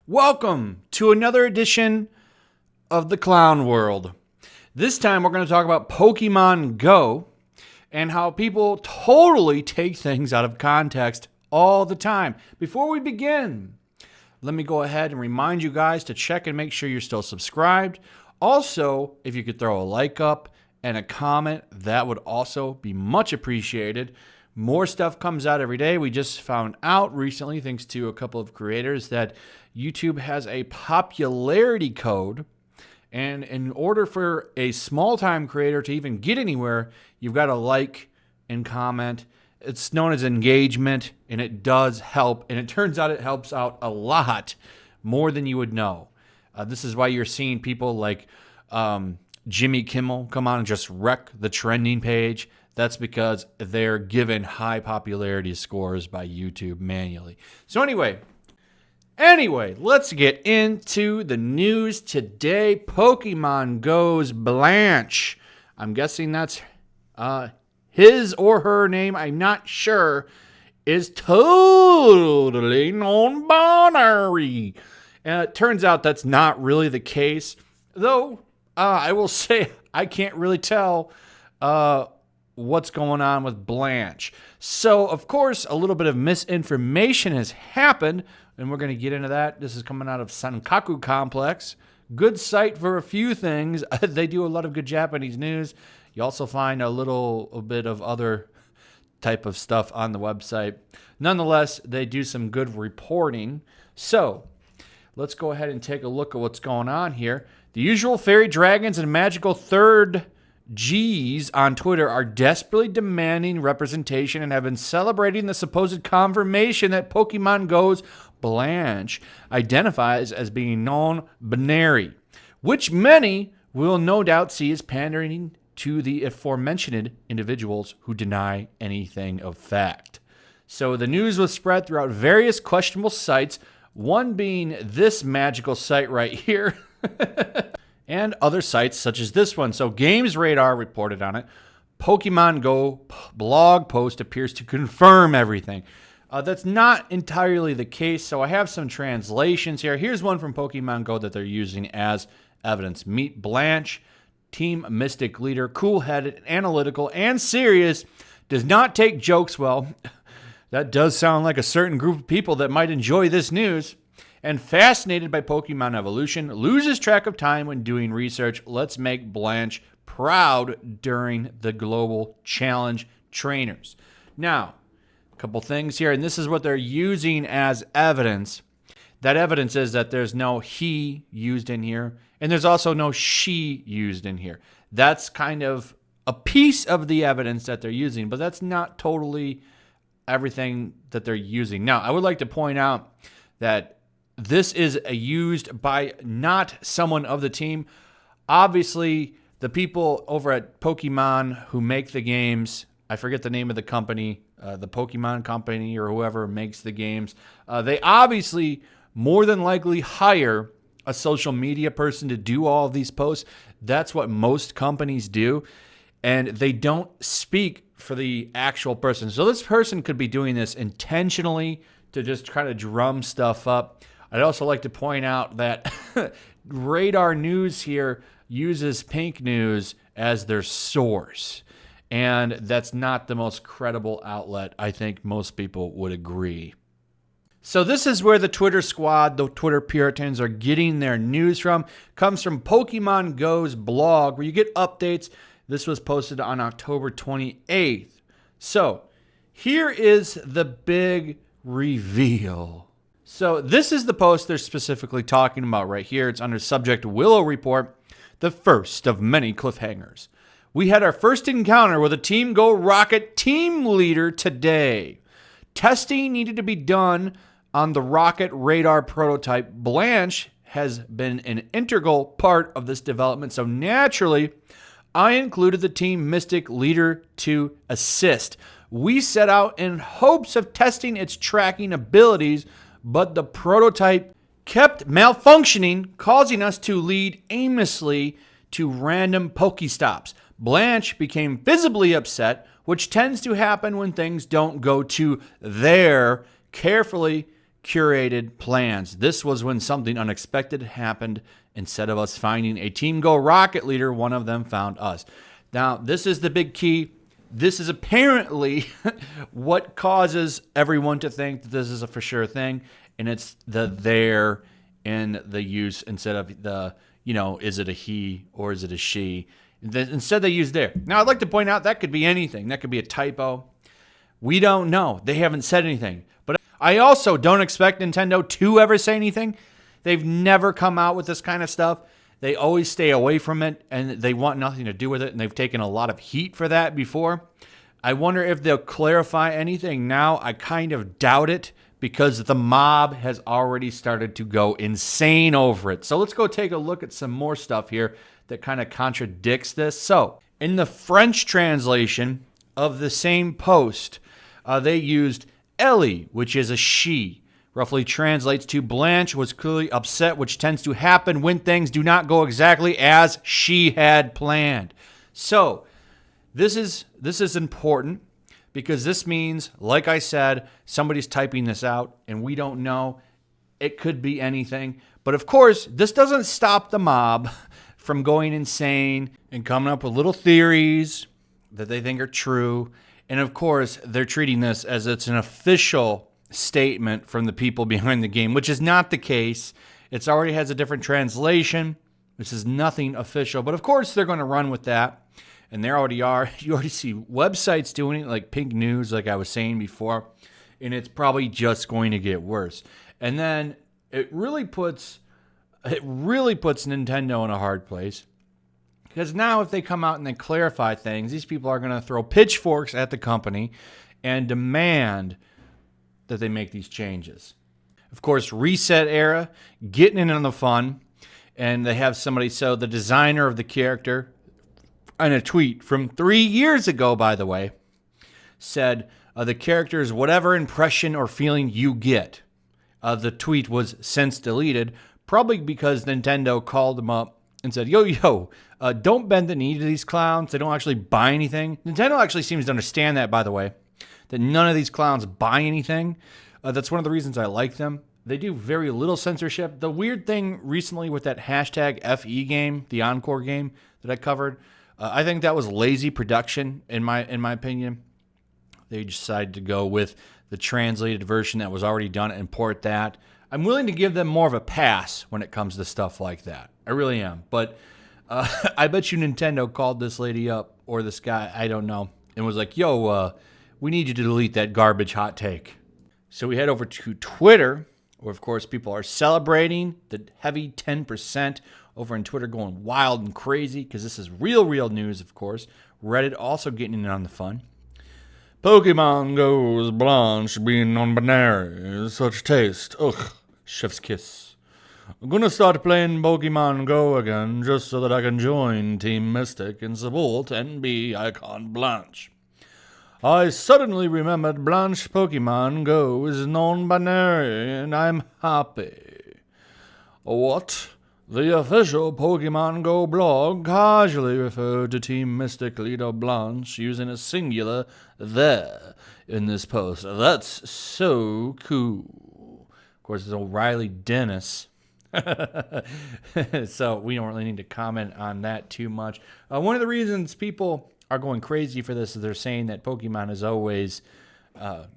Welcome to another edition of the Clown World. This time we're going to talk about Pokemon Go and how people totally take things out of context all the time. Before we begin, let me go ahead and remind you guys to check and make sure you're still subscribed. Also, if you could throw a like up and a comment, that would also be much appreciated. More stuff comes out every day. We just found out recently, thanks to a couple of creators, that YouTube has a popularity code. And in order for a small-time creator to even get anywhere, you've got to like and comment. It's known as engagement, and it does help. And it turns out it helps out a lot more than you would know. This is why you're seeing people like Jimmy Kimmel come on and just wreck the trending page. That's because they're given high popularity scores by YouTube manually. So anyway, let's get into the news today. Pokemon Go's Blanche. I'm guessing that's his or her name. I'm not sure. Is totally non-binary. And it turns out that's not really the case. Though, I will say I can't really tell what's going on with Blanche. So, of course, a little bit of misinformation has happened, and we're going to get into that. This is coming out of Sankaku Complex. Good site for a few things. They do a lot of good Japanese news. You also find a little bit of other type of stuff on the website. Nonetheless, they do some good reporting. So, let's go ahead and take a look at what's going on here. The usual fairy dragons and magical third G's on Twitter are desperately demanding representation and have been celebrating the supposed confirmation that Pokemon Go's Blanche identifies as being non-binary, which many will no doubt see as pandering to the aforementioned individuals who deny anything of fact. So the news was spread throughout various questionable sites, one being this magical site right here. And other sites such as this one. So Games Radar reported on it. Pokemon Go blog post appears to confirm everything. That's not entirely the case, so I have some translations here. Here's one from Pokemon Go that they're using as evidence. Meet Blanche, Team Mystic leader, cool-headed, analytical, and serious. Does not take jokes well. That does sound like a certain group of people that might enjoy this news. And fascinated by Pokemon evolution, loses track of time when doing research. Let's make Blanche proud during the Global Challenge trainers. Now, a couple things here, and this is what they're using as evidence. That evidence is that there's no he used in here, and there's also no she used in here. That's kind of a piece of the evidence that they're using, but that's not totally everything that they're using. Now, I would like to point out that this is used by not someone of the team. Obviously, the people over at Pokemon who make the games, I forget the name of the company, the Pokemon company or whoever makes the games, they obviously more than likely hire a social media person to do all of these posts. That's what most companies do, and they don't speak for the actual person. So this person could be doing this intentionally to just try to drum stuff up. I'd also like to point out that Radar News here uses Pink News as their source. And that's not the most credible outlet. I think most people would agree. So this is where the Twitter squad, the Twitter puritans, are getting their news from. Comes from Pokemon Go's blog, where you get updates. This was posted on October 28th. So here is the big reveal. So this is the post they're specifically talking about right here. It's under subject Willow Report, the first of many cliffhangers. We had our first encounter with a Team Go Rocket team leader today. Testing needed to be done on the Rocket radar prototype. Blanche has been an integral part of this development, so naturally, I included the Team Mystic leader to assist. We set out in hopes of testing its tracking abilities, but the prototype kept malfunctioning, causing us to lead aimlessly to random Pokestops. Blanche became visibly upset, which tends to happen when things don't go to their carefully curated plans. This was when something unexpected happened. Instead of us finding a Team Go rocket leader, one of them found us. Now, this is the big key. This is apparently what causes everyone to think that this is a for sure thing, and it's the there in the use instead of the, is it a he or is it a she? Instead they use there. Now, I'd like to point out that could be anything. That could be a typo. We don't know. They haven't said anything. But I also don't expect Nintendo to ever say anything. They've never come out with this kind of stuff. They always stay away from it, and they want nothing to do with it, and they've taken a lot of heat for that before. I wonder if they'll clarify anything now. I kind of doubt it, because the mob has already started to go insane over it. So let's go take a look at some more stuff here that kind of contradicts this. So in the French translation of the same post, they used Ellie, which is a she. Roughly translates to Blanche was clearly upset, which tends to happen when things do not go exactly as she had planned. So this is important because this means, like I said, somebody's typing this out and we don't know. It could be anything. But of course, this doesn't stop the mob from going insane and coming up with little theories that they think are true. And of course, they're treating this as it's an official statement from the people behind the game, which is not the case. It already has a different translation. This is nothing official. But of course, they're going to run with that. And they already are. You already see websites doing it, like Pink News, like I was saying before. And it's probably just going to get worse. And then it really puts Nintendo in a hard place. Because now if they come out and they clarify things, these people are going to throw pitchforks at the company and demand that they make these changes. Of course, Reset Era, getting in on the fun. And they have somebody, so the designer of the character, in a tweet from 3 years ago, by the way, said, the character is whatever impression or feeling you get. The tweet was since deleted, probably because Nintendo called them up and said, don't bend the knee to these clowns. They don't actually buy anything. Nintendo actually seems to understand that, by the way, that none of these clowns buy anything. That's one of the reasons I like them. They do very little censorship. The weird thing recently with that hashtag FE game, the Encore game that I covered, I think that was lazy production, in my opinion. They decided to go with the translated version that was already done and port that. I'm willing to give them more of a pass when it comes to stuff like that. I really am. But I bet you Nintendo called this lady up, or this guy, I don't know, and was like, we need you to delete that garbage hot take. So we head over to Twitter, where, of course, people are celebrating the heavy 10% over on Twitter, going wild and crazy, because this is real news, of course. Reddit also getting in on the fun. Pokemon Go's Blanche being non-binary, such taste. Ugh, chef's kiss. I'm gonna start playing Pokemon Go again, just so that I can join Team Mystic and support NB icon Blanche. I suddenly remembered Blanche Pokemon Go is non-binary, and I'm happy. What? The official Pokemon Go blog casually referred to Team Mystic leader Blanche using a singular there in this post. That's so cool. Of course, it's O'Reilly Dennis. So we don't really need to comment on that too much. One of the reasons people are going crazy for this is they're saying that Pokemon has always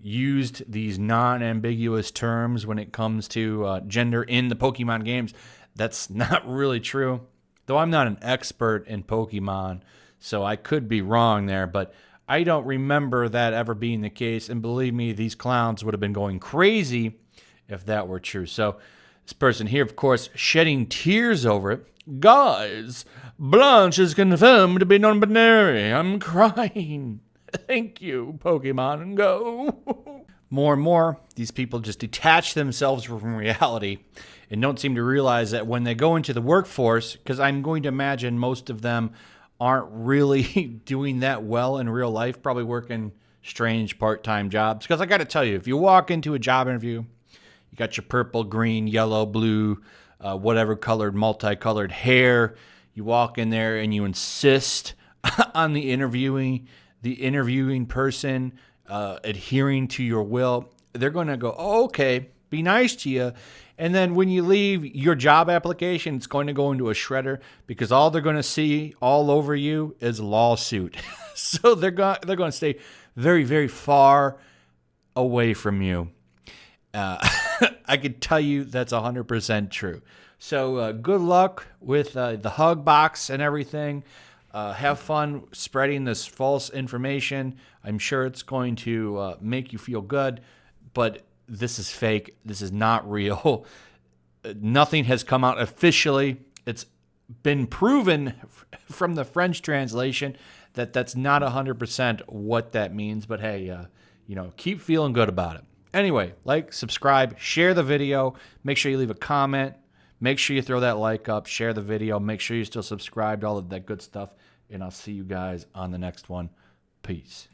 used these non-ambiguous terms when it comes to gender in the Pokemon games. That's not really true, though I'm not an expert in Pokemon, so I could be wrong there, but I don't remember that ever being the case, and believe me, these clowns would have been going crazy if that were true. So this person here, of course, shedding tears over it. Guys, Blanche is confirmed to be non-binary. I'm crying. Thank you, Pokemon Go. More and more, these people just detach themselves from reality and don't seem to realize that when they go into the workforce, because I'm going to imagine most of them aren't really doing that well in real life, probably working strange part-time jobs. Because I got to tell you, if you walk into a job interview, you got your purple, green, yellow, blue, whatever colored, multicolored hair, you walk in there and you insist on the interviewing person adhering to your will, they're going to go, oh, okay, be nice to you. And then when you leave your job application, it's going to go into a shredder because all they're going to see all over you is lawsuit. So they're going to stay very, very far away from you. I could tell you that's 100% true. So good luck with the hug box and everything. Have fun spreading this false information. I'm sure it's going to make you feel good, but this is fake. This is not real. Nothing has come out officially. It's been proven from the French translation that that's not 100% what that means. But hey, keep feeling good about it. Anyway, like, subscribe, share the video. Make sure you leave a comment. Make sure you throw that like up, share the video. Make sure you're still subscribed, all of that good stuff. And I'll see you guys on the next one. Peace.